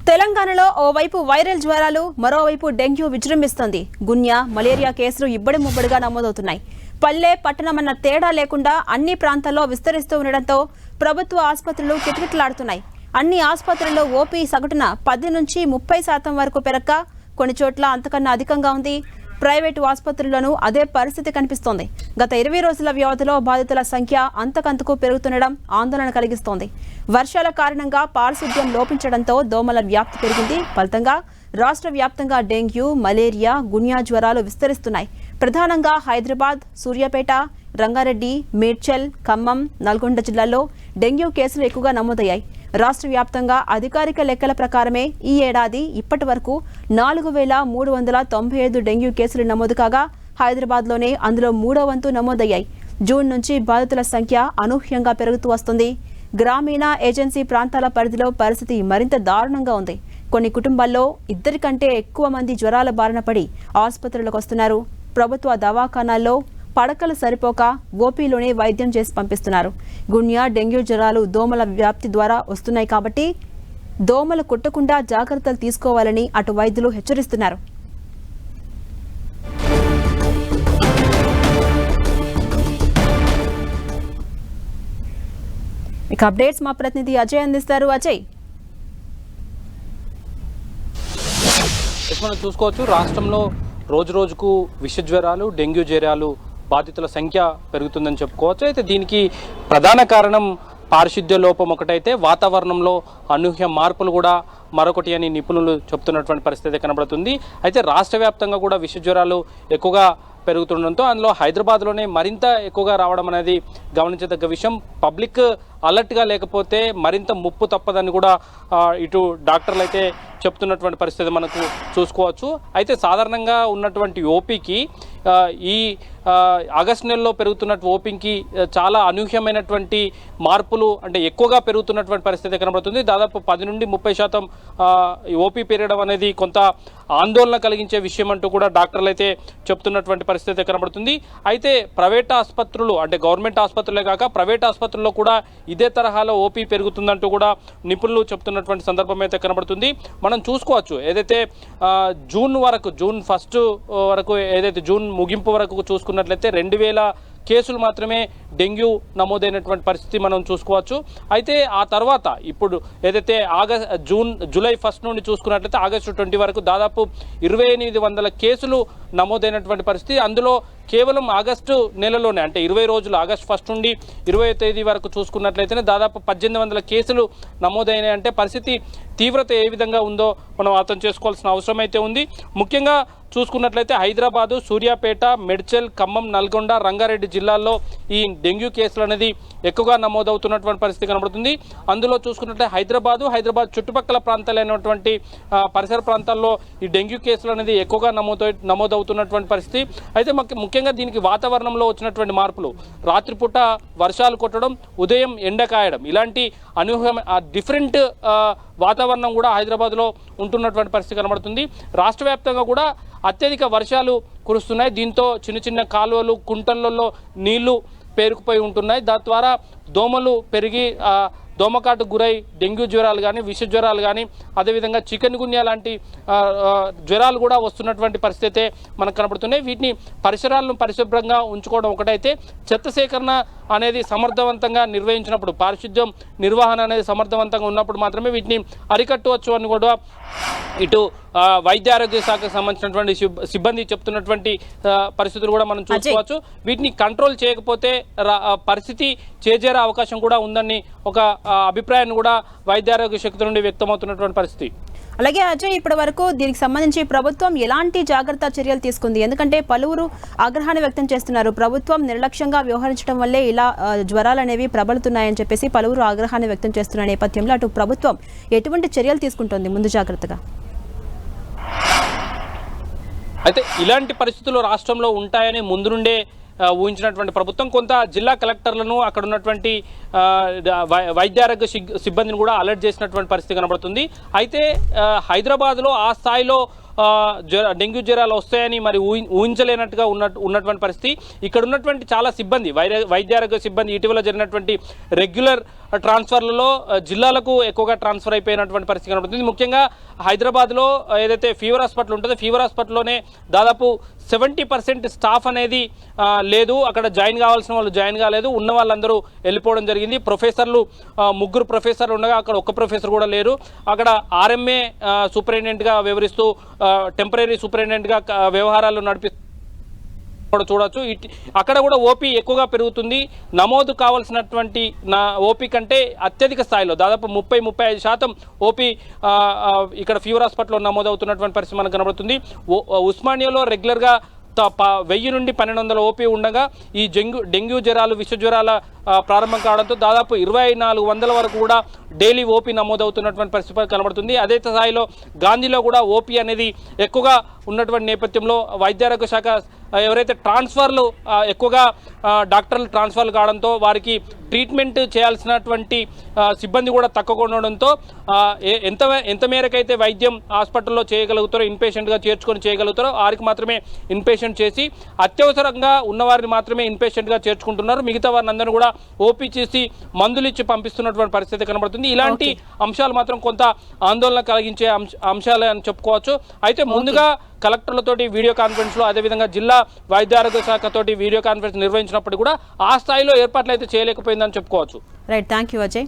తెలంగాణలో ఓవైపు వైరల్ జ్వరాలు మరోవైపు డెంగ్యూ విజృంభిస్తోంది. గున్యా, మలేరియా కేసులు ఇబ్బడి ముబ్బడిగా నమోదవుతున్నాయి. పల్లె, పట్టణమన్న తేడా లేకుండా అన్ని ప్రాంతాల్లో విస్తరిస్తూ ఉండడంతో ప్రభుత్వ ఆసుపత్రులు కిటకిటలాడుతున్నాయి. అన్ని ఆసుపత్రుల్లో ఓపీ సగటున 10 నుంచి 30% వరకు పెరక్క కొన్ని చోట్ల అంతకన్నా అధికంగా ఉంది. ప్రైవేటు ఆసుపత్రుల్లోనూ అదే పరిస్థితి కనిపిస్తోంది. గత 20 రోజుల వ్యవధిలో బాధితుల సంఖ్య అంతకంతకు పెరుగుతుండడం ఆందోళన కలిగిస్తోంది. వర్షాల కారణంగా పారిశుద్ధ్యం లోపించడంతో దోమల వ్యాప్తి పెరిగింది. ఫలితంగా రాష్ట్ర వ్యాప్తంగా డెంగ్యూ, మలేరియా, గున్యా జ్వరాలు విస్తరిస్తున్నాయి. ప్రధానంగా హైదరాబాద్, సూర్యాపేట, రంగారెడ్డి, మేడ్చల్, ఖమ్మం, నల్గొండ జిల్లాల్లో డెంగ్యూ కేసులు ఎక్కువగా నమోదయ్యాయి. రాష్ట్ర వ్యాప్తంగా అధికారిక లెక్కల ప్రకారమే ఈ ఏడాది ఇప్పటి వరకు 4395 డెంగ్యూ కేసులు నమోదు కాగా హైదరాబాద్లోనే అందులో 3వ వంతు నమోదయ్యాయి. జూన్ నుంచి బాధితుల సంఖ్య అనూహ్యంగా పెరుగుతూ వస్తుంది. గ్రామీణ ఏజెన్సీ ప్రాంతాల పరిధిలో పరిస్థితి మరింత దారుణంగా ఉంది. కొన్ని కుటుంబాల్లో 2 కంటే ఎక్కువ మంది జ్వరాల బారిన పడి ఆసుపత్రులకు వస్తున్నారు. ప్రభుత్వ దవాఖానాల్లో పడకలు సరిపోక ఓపీలోనే వైద్యం చేసి పంపిస్తున్నారు. గున్యా, డెంగ్యూ జ్వరాలు దోమల వ్యాప్తి ద్వారా వస్తున్నాయి కాబట్టి దోమలు కుట్టకుండా జాగ్రత్తలు తీసుకోవాలని అటు వైద్యులు హెచ్చరిస్తున్నారు. ఇక అప్డేట్స్ మా ప్రతినిధి అజయ్ అందిస్తారు. అజయ్, మనం చూసుకోవచ్చు, రాష్ట్రంలో రోజు రోజుకు విష జ్వరాలు, డెంగ్యూ జ్వరాలు బాధితుల సంఖ్య పెరుగుతుందని చెప్పుకోవచ్చు. అయితే దీనికి ప్రధాన కారణం పారిశుద్ధ్య లోపం ఒకటైతే వాతావరణంలో అనూహ్య మార్పులు కూడా మరొకటి అని నిపుణులు చెప్తున్నటువంటి పరిస్థితి కనబడుతుంది. అయితే రాష్ట్ర వ్యాప్తంగా కూడా విష జ్వరాలు ఎక్కువగా పెరుగుతుండడంతో అందులో హైదరాబాద్లోనే మరింత ఎక్కువగా రావడం అనేది గమనించదగ్గ విషయం. పబ్లిక్ అలర్ట్గా లేకపోతే మరింత ముప్పు తప్పదని కూడా ఇటు డాక్టర్లు అయితే చెప్తున్నటువంటి పరిస్థితి మనకు చూసుకోవచ్చు. అయితే సాధారణంగా ఉన్నటువంటి ఓపీకి ఈ ఆగస్టు నెలలో పెరుగుతున్నట్టు ఓపీకి చాలా అనూహ్యమైనటువంటి మార్పులు అంటే ఎక్కువగా పెరుగుతున్నటువంటి పరిస్థితి కనబడుతుంది. దాదాపు 10 నుండి 30% ఓపీ పెరగడం అనేది కొంత ఆందోళన కలిగించే విషయం అంటూ కూడా డాక్టర్లు అయితే చెప్తున్నటువంటి పరిస్థితి కనబడుతుంది. అయితే ప్రైవేట్ ఆసుపత్రులు అంటే గవర్నమెంట్ ఆసుపత్రులే కాక ప్రైవేట్ ఆసుపత్రుల్లో కూడా ఇదే తరహాలో ఓపీ పెరుగుతుందంటూ కూడా నిపుణులు చెప్తున్నటువంటి సందర్భం అయితే కనబడుతుంది. మనం చూసుకోవచ్చు, ఏదైతే జూన్ 1 వరకు ఏదైతే జూన్ ముగింపు వరకు చూసుకున్నట్లయితే 2000 కేసులు మాత్రమే డెంగ్యూ నమోదైనటువంటి పరిస్థితి మనం చూసుకోవచ్చు. అయితే ఆ తర్వాత ఇప్పుడు ఏదైతే జూలై 1 నుండి చూసుకున్నట్లయితే ఆగస్టు 20 వరకు దాదాపు 2800 కేసులు నమోదైనటువంటి పరిస్థితి. అందులో కేవలం ఆగస్టు నెలలోనే అంటే 20 రోజులు ఆగస్టు 1 నుండి 20వ తేదీ వరకు చూసుకున్నట్లయితేనే దాదాపు 1800 కేసులు నమోదైనాయి. అంటే పరిస్థితి తీవ్రత ఏ విధంగా ఉందో మనం అర్థం చేసుకోవాల్సిన అవసరం అయితే ఉంది. ముఖ్యంగా చూసుకున్నట్లయితే హైదరాబాదు, సూర్యాపేట, మేడ్చల్, ఖమ్మం, నల్గొండ, రంగారెడ్డి జిల్లాల్లో ఈ డెంగ్యూ కేసులు అనేది ఎక్కువగా నమోదవుతున్నటువంటి పరిస్థితి కనబడుతుంది. అందులో చూసుకున్నట్లయితే హైదరాబాద్ చుట్టుపక్కల ప్రాంతాలైనటువంటి పరిసర ప్రాంతాల్లో ఈ డెంగ్యూ కేసులు అనేది ఎక్కువగా నమోదవుతున్నటువంటి పరిస్థితి. అయితే ముఖ్యంగా దీనికి వాతావరణంలో వచ్చినటువంటి మార్పులు, రాత్రిపూట వర్షాలు కొట్టడం, ఉదయం ఎండ కాయడం, ఇలాంటి అనూహ్యమైన డిఫరెంట్ వాతావరణం కూడా హైదరాబాద్లో ఉంటున్నటువంటి పరిస్థితి కనబడుతుంది. రాష్ట్ర వ్యాప్తంగా కూడా అత్యధిక వర్షాలు కురుస్తున్నాయి. దీంతో చిన్న చిన్న కాలువలు, కుంటలలో నీళ్లు పేరుకుపోయి ఉంటున్నాయి. దాని ద్వారా దోమలు పెరిగి దోమకాటు గురై డెంగ్యూ జ్వరాలు కానీ, విష జ్వరాలు కానీ, అదేవిధంగా చికెన్ గున్యా లాంటి జ్వరాలు కూడా వస్తున్నటువంటి పరిస్థితి మనకు కనబడుతున్నాయి. వీటిని పరిసరాలను పరిశుభ్రంగా ఉంచుకోవడం ఒకటైతే, చెత్త సేకరణ అనేది సమర్థవంతంగా నిర్వహించినప్పుడు, పారిశుద్ధ్యం నిర్వహణ అనేది సమర్థవంతంగా ఉన్నప్పుడు మాత్రమే వీటిని అరికట్టవచ్చు అని కూడా ఇటు వైద్య ఆరోగ్య శాఖకు సంబంధించినటువంటి సిబ్బంది చెప్తున్నటువంటి పరిస్థితులు కూడా మనం చూసుకోవచ్చు. వీటిని కంట్రోల్ చేయకపోతే పరిస్థితి చేజేరే అవకాశం కూడా ఉందని ఒక అభిప్రాయాన్ని కూడా వైద్య ఆరోగ్య శాఖ నుండి వ్యక్తమవుతున్నటువంటి పరిస్థితి. అలాగే అజయ్, ఇప్పటి వరకు దీనికి సంబంధించి ప్రభుత్వం ఎలాంటి జాగ్రత్త చర్యలు తీసుకుంది? ఎందుకంటే పలువురు ఆగ్రహాన్ని వ్యక్తం చేస్తున్నారు. ప్రభుత్వం నిర్లక్ష్యంగా వ్యవహరించడం వల్లే ఇలా జ్వరాలు అనేవి ప్రబలుతున్నాయని చెప్పేసి పలువురు ఆగ్రహాన్ని వ్యక్తం చేస్తున్న నేపథ్యంలో అటు ప్రభుత్వం ఎటువంటి చర్యలు తీసుకుంటుంది ముందు జాగ్రత్తగా? అయితే ఇలాంటి పరిస్థితులు రాష్ట్రంలో ఉంటాయని ముందు నుండే ఊహించినటువంటి ప్రభుత్వం కొంత జిల్లా కలెక్టర్లను, అక్కడ ఉన్నటువంటి వైద్య ఆరోగ్య సిబ్బందిని కూడా అలర్ట్ చేసినటువంటి పరిస్థితి కనబడుతుంది. అయితే హైదరాబాద్లో ఆ స్థాయిలో డెంగ్యూ జ్వరాలు వస్తాయని మరి ఊహించలేనట్టుగా ఉన్నటువంటి పరిస్థితి. ఇక్కడ ఉన్నటువంటి చాలా సిబ్బంది, వైద్య ఆరోగ్య సిబ్బంది ఇటీవల జరిగినటువంటి రెగ్యులర్ ట్రాన్స్ఫర్లలో జిల్లాలకు ఎక్కువగా ట్రాన్స్ఫర్ అయిపోయినటువంటి పరిస్థితి కనబడుతుంది. ముఖ్యంగా హైదరాబాద్లో ఏదైతే ఫీవర్ హాస్పిటల్ ఉంటుందో ఫీవర్ హాస్పిటల్లోనే దాదాపు 70% స్టాఫ్ అనేది లేదు. అక్కడ జాయిన్ కావాల్సిన వాళ్ళు జాయిన్ కాలేదు, ఉన్న వాళ్ళందరూ వెళ్ళిపోవడం జరిగింది. ప్రొఫెసర్లు 3 ప్రొఫెసర్లు ఉండగా అక్కడ ఒక్క ప్రొఫెసర్ కూడా లేరు. అక్కడ ఆర్ఎంఏ సూపరింటెండెంట్గా వ్యవహరిస్తూ టెంపరీ సూపరింటెండెంట్గా వ్యవహారాలు నడిపిస్తూ కూడా చూడవచ్చు. అక్కడ కూడా ఓపీ ఎక్కువగా పెరుగుతుంది. నమోదు కావాల్సినటువంటి ఓపీ కంటే అత్యధిక స్థాయిలో దాదాపు 30-35% ఓపీ ఇక్కడ ఫీవర్ హాస్పిటల్లో నమోదవుతున్నటువంటి పరిస్థితి మనకు కనబడుతుంది. ఉస్మానియాలో రెగ్యులర్గా 1000 నుండి 1200 ఓపీ ఉండగా ఈ డెంగ్యూ జ్వరాలు విష జ్వరాల ప్రారంభం కావడంతో దాదాపు 2400 వరకు కూడా డైలీ ఓపీ నమోదవుతున్నటువంటి పరిస్థితి కనబడుతుంది. అదే స్థాయిలో గాంధీలో కూడా ఓపీ అనేది ఎక్కువగా ఉన్నటువంటి నేపథ్యంలో వైద్యారోగ్య శాఖ ఎవరైతే ట్రాన్స్ఫర్లు ఎక్కువగా డాక్టర్లు ట్రాన్స్ఫర్లు కావడంతో వారికి ట్రీట్మెంట్ చేయాల్సినటువంటి సిబ్బంది కూడా తక్కువగా ఉండడంతో ఎంత మేరకైతే వైద్యం హాస్పిటల్లో చేయగలుగుతారో ఇన్పేషెంట్గా చేర్చుకొని చేయగలుగుతారో వారికి మాత్రమే ఇన్పేషెంట్ చేసి అత్యవసరంగా ఉన్నవారిని మాత్రమే ఇన్పేషెంట్గా చేర్చుకుంటున్నారు. మిగతా వారిని అందరూ కూడా ఓపీ చేసి మందులు ఇచ్చి పంపిస్తున్నటువంటి పరిస్థితి కనబడుతుంది. ఇలాంటి అంశాలు మాత్రం కొంత ఆందోళన కలిగించే అంశాలే అని చెప్పుకోవచ్చు. అయితే ముందుగా కలెక్టర్లతోటి వీడియో కాన్ఫరెన్స్లో అదేవిధంగా జిల్లా వైద్యారోగ్య శాఖతోటి వీడియో కాన్ఫరెన్స్ నిర్వహించినప్పుడు కూడా ఆ స్థాయిలో ఏర్పాట్లు అయితే చేయలేకపోయిందని చెప్పుకోవచ్చు. Right, thank you Ajay.